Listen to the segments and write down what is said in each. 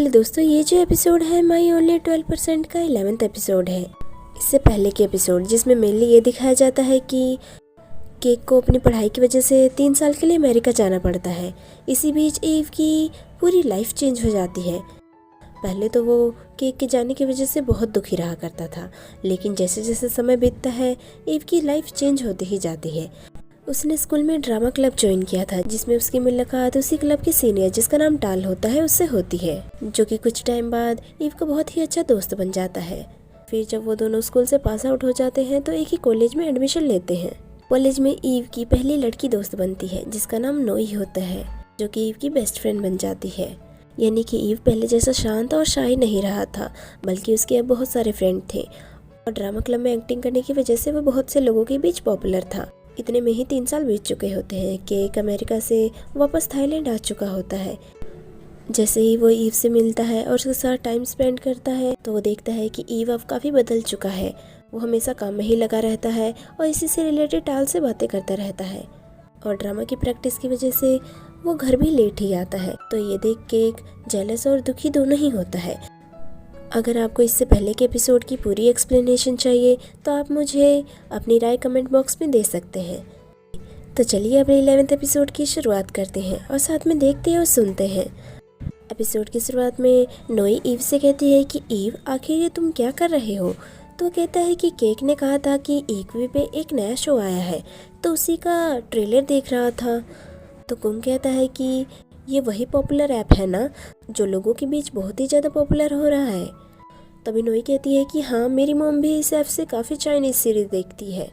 Hello दोस्तों, ये जो एपिसोड है माई ओनली 12% का 11th एपिसोड है। इससे पहले के एपिसोड जिसमें मेनली ये दिखाया जाता है कि केक को अपनी पढ़ाई की वजह से 3 साल के लिए अमेरिका जाना पड़ता है। इसी बीच ईव की पूरी लाइफ चेंज हो जाती है। पहले तो वो केक के जाने की वजह से बहुत दुखी रहा करता था, लेकिन जैसे जैसे समय बीतता है ईव की लाइफ चेंज होती ही जाती है। उसने स्कूल में ड्रामा क्लब ज्वाइन किया था, जिसमें उसकी मुलाकात उसी क्लब के सीनियर जिसका नाम टाल होता है उससे होती है, जो कि कुछ टाइम बाद ईव का बहुत ही अच्छा दोस्त बन जाता है। फिर जब वो दोनों स्कूल से पास आउट हो जाते हैं तो एक ही कॉलेज में एडमिशन लेते हैं। कॉलेज में ईव की पहली लड़की दोस्त बनती है जिसका नाम नोई होता है, जो कि ईव की बेस्ट फ्रेंड बन जाती है। यानी कि ईव पहले जैसा शांत और शाय नहीं रहा था, बल्कि उसके अब बहुत सारे फ्रेंड थे और ड्रामा क्लब में एक्टिंग करने की वजह से वो बहुत से लोगों के बीच पॉपुलर था। इतने में ही 3 साल बीत चुके होते हैं कि एक अमेरिका से वापस थाईलैंड आ चुका होता है। जैसे ही वो ईव से मिलता है और उसके साथ टाइम स्पेंड करता है तो वो देखता है कि ईव अब काफ़ी बदल चुका है। वो हमेशा काम में ही लगा रहता है और इसी से रिलेटेड टाल से बातें करता रहता है और ड्रामा की प्रैक्टिस की वजह से वो घर भी लेट ही आता है। तो ये देख के एक जेलस और दुखी दोनों ही होता है। अगर आपको इससे पहले के एपिसोड की पूरी एक्सप्लेनेशन चाहिए तो आप मुझे अपनी राय कमेंट बॉक्स में दे सकते हैं। तो चलिए अब 11th एपिसोड की शुरुआत करते हैं और साथ में देखते हैं और सुनते हैं। एपिसोड की शुरुआत में नोई ईव से कहती है कि ईव, आखिर ये तुम क्या कर रहे हो? तो कहता है कि केक ने कहा था कि ईक्वी पे एक नया शो आया है, तो उसी का ट्रेलर देख रहा था। तो कुंग कहता है कि ये वही पॉपुलर ऐप है ना, जो लोगों के बीच बहुत ही ज़्यादा पॉपुलर हो रहा है। तभी नोई कहती है कि हाँ, मेरी मॉम भी इस ऐप से काफ़ी चाइनीज़ सीरीज देखती है।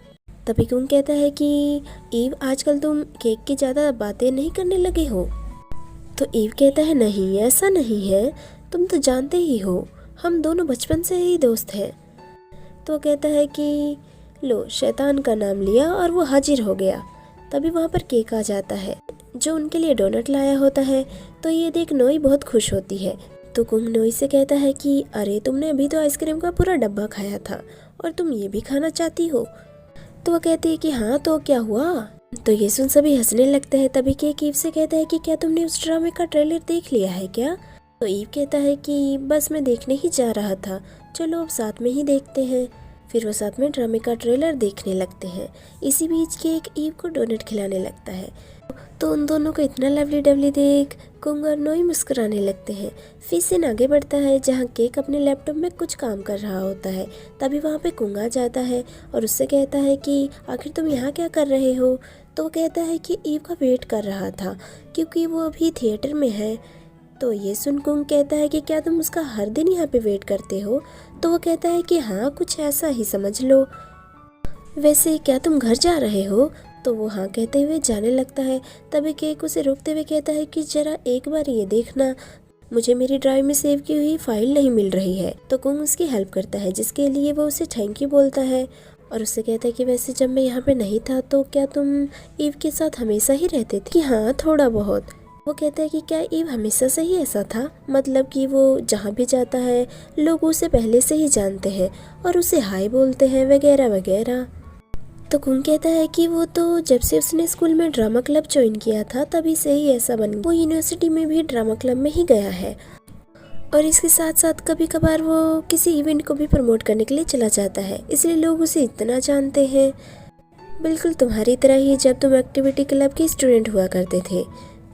तभी कुंग कहता है कि ईव, आजकल तुम केक की ज़्यादा बातें नहीं करने लगे हो। तो ईव कहता है, नहीं ऐसा नहीं है, तुम तो जानते ही हो हम दोनों बचपन से ही दोस्त हैं। तो कहता है कि लो, शैतान का नाम लिया और वो हाजिर हो गया। तभी वहाँ पर केक आ जाता है जो उनके लिए डोनट लाया होता है। तो ये देख नोई बहुत खुश होती है। तो कुंग नोई से कहता है कि अरे, तुमने अभी तो आइसक्रीम का पूरा डब्बा खाया था और तुम ये भी खाना चाहती हो? तो वो कहती है कि हाँ, तो क्या हुआ? तो ये सुन सभी हंसने लगते हैं। तभी केक ईव से कहता है कि क्या तुमने उस ड्रामे का ट्रेलर देख लिया है क्या? तो ईव कहता है कि बस मैं देखने ही जा रहा था, चलो अब साथ में ही देखते हैं। फिर वो साथ में ड्रामे का ट्रेलर देखने लगते हैं। इसी बीच केक ईव को डोनट खिलाने लगता है। तो उन दोनों को इतना लवली डवली देख कुंग और नोई मुस्कुराने लगते हैं। फिर सीन आगे बढ़ता है जहाँ केक अपने लैपटॉप में कुछ काम कर रहा होता है। तभी वहाँ पे कुंग आ जाता है और उससे कहता है कि आखिर तुम यहाँ क्या कर रहे हो? तो वो कहता है कि ईव का वेट कर रहा था क्योंकि वो अभी थिएटर में है। तो ये सुन कुंग कहता है कि क्या तुम उसका हर दिन यहाँ पे वेट करते हो? तो वो कहता है कि हाँ, कुछ ऐसा ही समझ लो। वैसे क्या तुम घर जा रहे हो? तो वो हाँ कहते हुए जाने लगता है। तभी केक उसे रोकते हुए कहता है कि जरा एक बार ये देखना, मुझे मेरी ड्राइव में सेव की हुई फाइल नहीं मिल रही है। तो कुंग उसकी हेल्प करता है, जिसके लिए वो उसे थैंक यू बोलता है और उससे कहता है कि वैसे जब मैं यहाँ पे नहीं था तो क्या तुम ईव के साथ हमेशा ही रहते थे? कि हाँ, थोड़ा बहुत। वो कहता है कि क्या ईव हमेशा से ही ऐसा था? मतलब कि वो जहाँ भी जाता है लोग उसे पहले से ही जानते हैं और उसे हाय बोलते हैं वगैरह वगैरह। तो कुंग कहता है कि वो तो जब से उसने स्कूल में ड्रामा क्लब ज्वाइन किया था तभी से ही ऐसा बन गया। वो यूनिवर्सिटी में भी ड्रामा क्लब में ही गया है और इसके साथ साथ कभी कभार वो किसी इवेंट को भी प्रमोट करने के लिए चला जाता है, इसलिए लोग उसे इतना जानते हैं। बिल्कुल तुम्हारी तरह ही जब तुम एक्टिविटी क्लब के स्टूडेंट हुआ करते थे।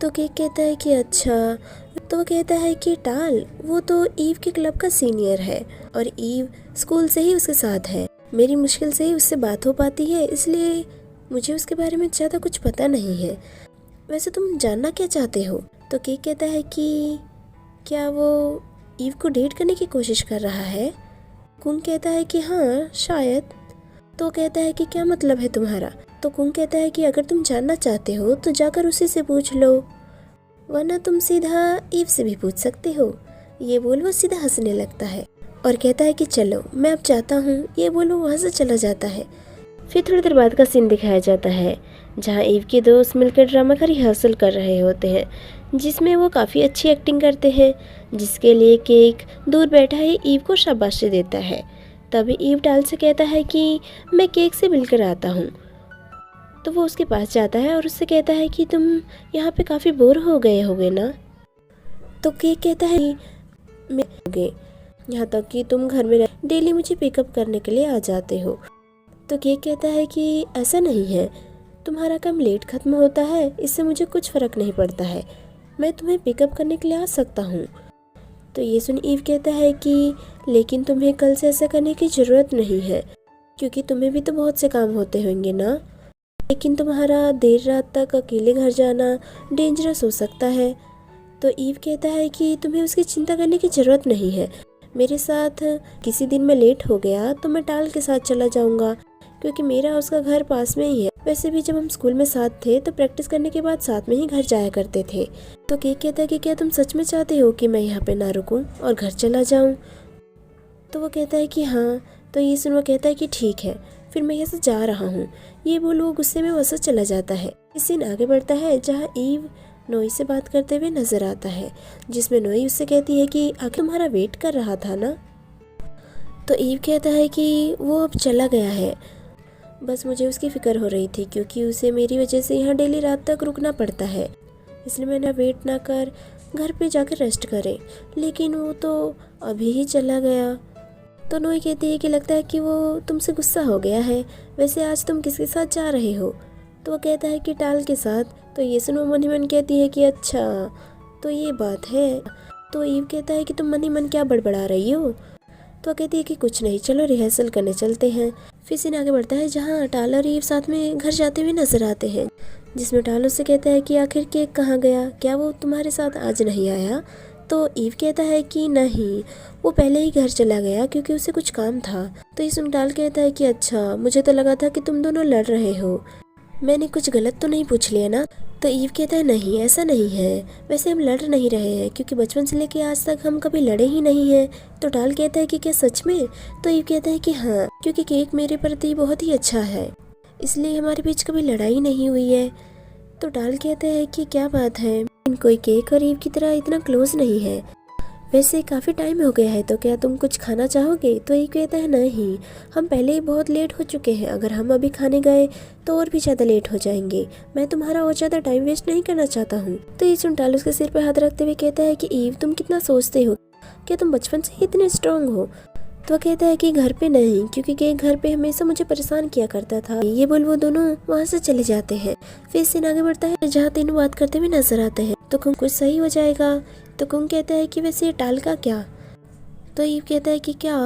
तो केक कहता है कि अच्छा। तो वो कहता है कि टाल, वो तो ईव के क्लब का सीनियर है और ईव स्कूल से ही उसके साथ है। मेरी मुश्किल से ही उससे बात हो पाती है, इसलिए मुझे उसके बारे में ज़्यादा कुछ पता नहीं है। वैसे तुम जानना क्या चाहते हो? तो केक कहता है कि क्या वो ईव को डेट करने की कोशिश कर रहा है? कुंग कहता है कि हाँ, शायद। तो कहता है कि क्या मतलब है तुम्हारा? तो कुंग कहता है कि अगर तुम जानना चाहते हो तो जाकर उसी से पूछ लो, वरना तुम सीधा ईव से भी पूछ सकते हो। ये बोल वो सीधा हंसने लगता है और कहता है कि चलो मैं अब चाहता हूँ। ये बोल वो वहाँ से चला जाता है। फिर थोड़ी देर बाद का सीन दिखाया जाता है जहाँ ईव के दोस्त मिलकर ड्रामा का रिहर्सल कर रहे होते हैं, जिसमें वो काफ़ी अच्छी एक्टिंग करते हैं, जिसके लिए केक दूर बैठा ही ईव को शाबाशी देता है। तभी ईव टाल से कहता है कि मैं केक से मिलकर आता हूँ। तो वो उसके पास जाता है और उससे कहता है कि तुम यहाँ पे काफ़ी बोर हो गए होगे ना? तो केक कहता है मेरे यहाँ तक कि तुम घर में डेली मुझे पिकअप करने के लिए आ जाते हो। तो केक कहता है कि ऐसा नहीं है, तुम्हारा काम लेट खत्म होता है, इससे मुझे कुछ फ़र्क नहीं पड़ता है, मैं तुम्हें पिकअप करने के लिए आ सकता हूँ। तो ये सुन ईव कहता है कि लेकिन तुम्हें कल से ऐसा करने की ज़रूरत नहीं है, क्योंकि तुम्हें भी तो बहुत से काम होते होंगे ना। लेकिन तुम्हारा देर रात तक अकेले घर जाना डेंजरस हो सकता है। तो ईव कहता है कि तुम्हें उसकी चिंता करने की ज़रूरत नहीं है, मेरे साथ किसी दिन मैं लेट हो गया तो मैं टाल के साथ चला जाऊंगा, क्योंकि मेरा उसका घर पास में ही है। वैसे भी जब हम स्कूल में साथ थे तो प्रैक्टिस करने के बाद साथ में ही घर जाया करते थे। तो केक कहता है कि क्या तुम सच में चाहते हो कि मैं यहाँ पे ना रुकूं और घर चला जाऊं? तो वो कहता है कि हाँ। तो ये सुन वो कहता है कि ठीक है, फिर मैं यहाँ से जा रहा हूँ। ये बोल वो गुस्से में वहाँ से चला जाता है। इस सीन आगे बढ़ता है जहाँ ईव नोई से बात करते हुए नजर आता है, जिसमें नोई उससे कहती है कि आखिर तुम्हारा वेट कर रहा था ना। तो ईव कहता है कि वो अब चला गया है, बस मुझे उसकी फ़िक्र हो रही थी, क्योंकि उसे मेरी वजह से यहाँ डेली रात तक रुकना पड़ता है, इसलिए मैंने वेट ना कर घर पे जाकर रेस्ट करे, लेकिन वो तो अभी ही चला गया। तो नोई कहती है कि लगता है कि वो तुमसे गुस्सा हो गया है, वैसे आज तुम किसके साथ जा रहे हो? तो वो कहता है कि टाल के साथ। तो ये सुन वो मन ही मन कहती है कि अच्छा तो ये बात है। तो ईव कहता है कि तुम मन ही मन क्या बड़बड़ा रही हो? तो कहती है कि कुछ नहीं, चलो रिहर्सल करने चलते हैं। फिर सीन आगे बढ़ता है जहाँ टाल और ईव साथ में घर जाते हुए नजर आते हैं, जिसमें टाल उससे कहता है कि आखिर केक कहाँ गया, क्या वो तुम्हारे साथ आज नहीं आया? तो ईव कहता है कि नहीं, वो पहले ही घर चला गया क्योंकि उसे कुछ काम था। तो ये सुन टाल कहता है कि अच्छा, मुझे तो लगा था कि तुम दोनों लड़ रहे हो, मैंने कुछ गलत तो नहीं पूछ लिया ना? तो ईव कहता है नहीं, ऐसा नहीं है, वैसे हम लड़ नहीं रहे हैं, क्योंकि बचपन से लेके आज तक हम कभी लड़े ही नहीं हैं। तो टाल कहता है कि क्या सच में? तो ईव कहता है कि हाँ, क्योंकि केक मेरे प्रति बहुत ही अच्छा है, इसलिए हमारे बीच कभी लड़ाई नहीं हुई है। तो टाल कहता है कि क्या बात है, कोई केक और ईव की तरह इतना क्लोज नहीं है, वैसे काफ़ी टाइम हो गया है, तो क्या तुम कुछ खाना चाहोगे? तो ये कहता है नहीं, हम पहले ही बहुत लेट हो चुके हैं, अगर हम अभी खाने गए तो और भी ज़्यादा लेट हो जाएंगे, मैं तुम्हारा और ज़्यादा टाइम वेस्ट नहीं करना चाहता हूँ। तो ये सुन टाल उसके सिर पर हाथ रखते हुए कहता है कि ईव तुम कितना सोचते हो, क्या तुम बचपन से ही इतने स्ट्रांग हो? तो कहता है कि घर पे नहीं, क्योंकि केक घर पे हमेशा मुझे परेशान किया करता था। ये बोल वो दोनों वहाँ से चले जाते हैं। फिर सीन आगे बढ़ता है जहाँ तीनों बात करते हुए नजर आते हैं। तो कुछ सही हो जाएगा? तो कुंग कहता है कि वैसे ये टाल का क्या? तो ईव कहता है कि क्या?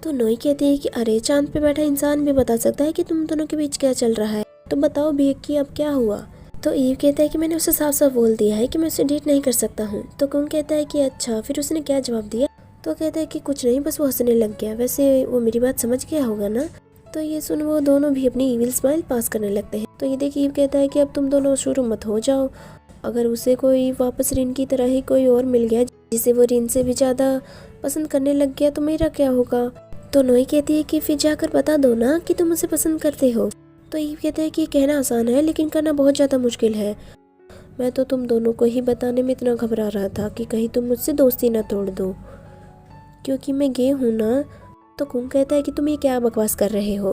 तो नोई कहती है कि अरे चांद पे बैठा इंसान भी बता सकता है कि तुम दोनों के बीच क्या चल रहा है, तो बताओ भी कि अब क्या हुआ? तो ईव कहता है कि मैंने उसे साफ साफ बोल दिया है कि मैं उसे डेट नहीं कर सकता हूँ। तो कुंग कहता है कि अच्छा, फिर उसने क्या जवाब दिया? तो कहता है कि कुछ नहीं, बस वो हंसने लग गया, वैसे वो मेरी बात समझ गया होगा ना? तो ये सुन वो दोनों भी अपनी ईविल स्माइल पास करने लगते हैं। तो ये देख ईव कहता है कि अब तुम दोनों शुरू मत हो जाओ, अगर उसे कोई वापस रिन की तरह ही कोई और मिल गया जिसे वो रिन से भी ज़्यादा पसंद करने लग गया तो मेरा क्या होगा? तो नोई कहती है कि फिर जाकर बता दो ना कि तुम उसे पसंद करते हो। तो ईव कहता है कि कहना आसान है लेकिन करना बहुत ज़्यादा मुश्किल है, मैं तो तुम दोनों को ही बताने में इतना घबरा रहा था कि कहीं तुम मुझसे दोस्ती ना तोड़ दो, क्योंकि मैं गे हूँ ना। तो कुंग कहता है कि तुम ये क्या बकवास कर रहे हो?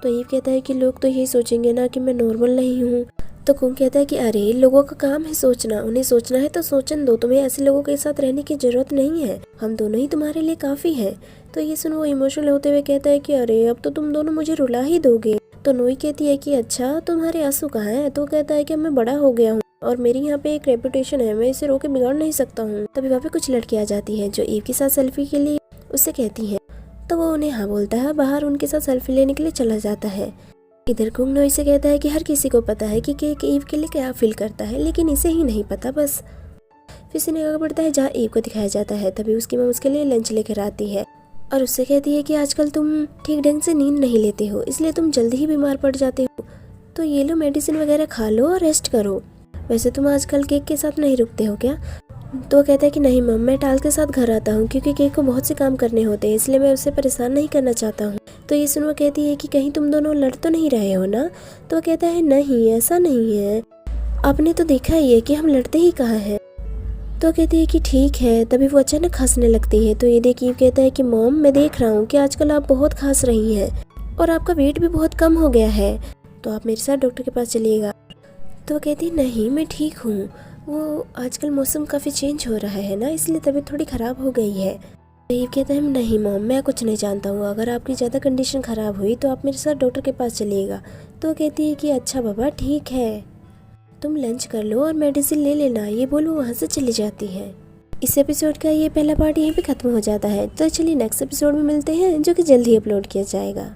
तो ईव कहता है कि लोग तो यही सोचेंगे ना कि मैं नॉर्मल नहीं हूँ। तो कुंग कहता है कि अरे लोगों का काम है सोचना, उन्हें सोचना है तो सोचन दो, तुम्हें ऐसे लोगों के साथ रहने की जरूरत नहीं है, हम दोनों ही तुम्हारे लिए काफ़ी हैं। तो ये सुन वो इमोशनल होते हुए कहता है कि अरे अब तो तुम दोनों मुझे रुला ही दोगे। तो नोई कहती है कि अच्छा तुम्हारे आंसू कहाँ हैं? तो कहता है कि मैं बड़ा हो गया हूँ और मेरी यहाँ पे एक रेपुटेशन है, मैं इसे रोके बिगाड़ नहीं सकता हूँ। तभी वहाँ पे कुछ लड़की आ जाती है जो ईव के साथ सेल्फी के लिए उससे कहती है, तो वो उन्हें हाँ बोलता है, बाहर उनके साथ सेल्फी लेने के लिए चला जाता है। इधर कुंग नोई से कहता है कि हर किसी को पता है कि केक ईव के लिए क्या फील करता है, लेकिन इसे ही नहीं पता बस। फिर सीन आगे बढ़ता है जहाँ ईव को दिखाया जाता है, तभी उसकी माँ उसके लिए लंच लेकर आती है और उससे कहती है कि आजकल तुम ठीक ढंग से नींद नहीं लेते हो, इसलिए तुम जल्दी ही बीमार पड़ जाते हो, तो ये लो मेडिसिन वगैरह खा लो और रेस्ट करो। वैसे तुम आजकल केक के साथ नहीं रुकते हो क्या? तो कहता है कि नहीं मम, मैं टाल के साथ घर आता हूँ क्योंकि केक को बहुत से काम करने होते हैं, इसलिए मैं उसे परेशान नहीं करना चाहता हूँ। तो ये सुन वो कहती है कि कहीं तुम दोनों लड़ तो नहीं रहे हो ना? तो कहता है नहीं, ऐसा नहीं है, आपने तो देखा ही है कि हम लड़ते ही कहाँ हैं। तो कहती है कि ठीक है। तभी वो अचानक हंसने लगती है। तो ये देखिए कहता है कि मॉम, मैं देख रहा हूँ कि आजकल आप बहुत खांस रही हैं और आपका वेट भी बहुत कम हो गया है, तो आप मेरे साथ डॉक्टर के पास चलिएगा। तो कहती है नहीं, मैं ठीक हूँ, वो आजकल मौसम काफ़ी चेंज हो रहा है ना, इसलिए तबीयत थोड़ी ख़राब हो गई है। ये कहता है नहीं मॉम, मैं कुछ नहीं जानता हूँ, अगर आपकी ज़्यादा कंडीशन ख़राब हुई तो आप मेरे साथ डॉक्टर के पास चलिएगा। तो कहती है कि अच्छा बाबा ठीक है, तुम लंच कर लो और मेडिसिन ले लेना, ये बोल वो वहाँ से चली जाती है। इस एपिसोड का ये पहला पार्ट यहीं पे ख़त्म हो जाता है। तो चलिए नेक्स्ट एपिसोड में मिलते हैं, जो कि जल्द ही अपलोड किया जाएगा।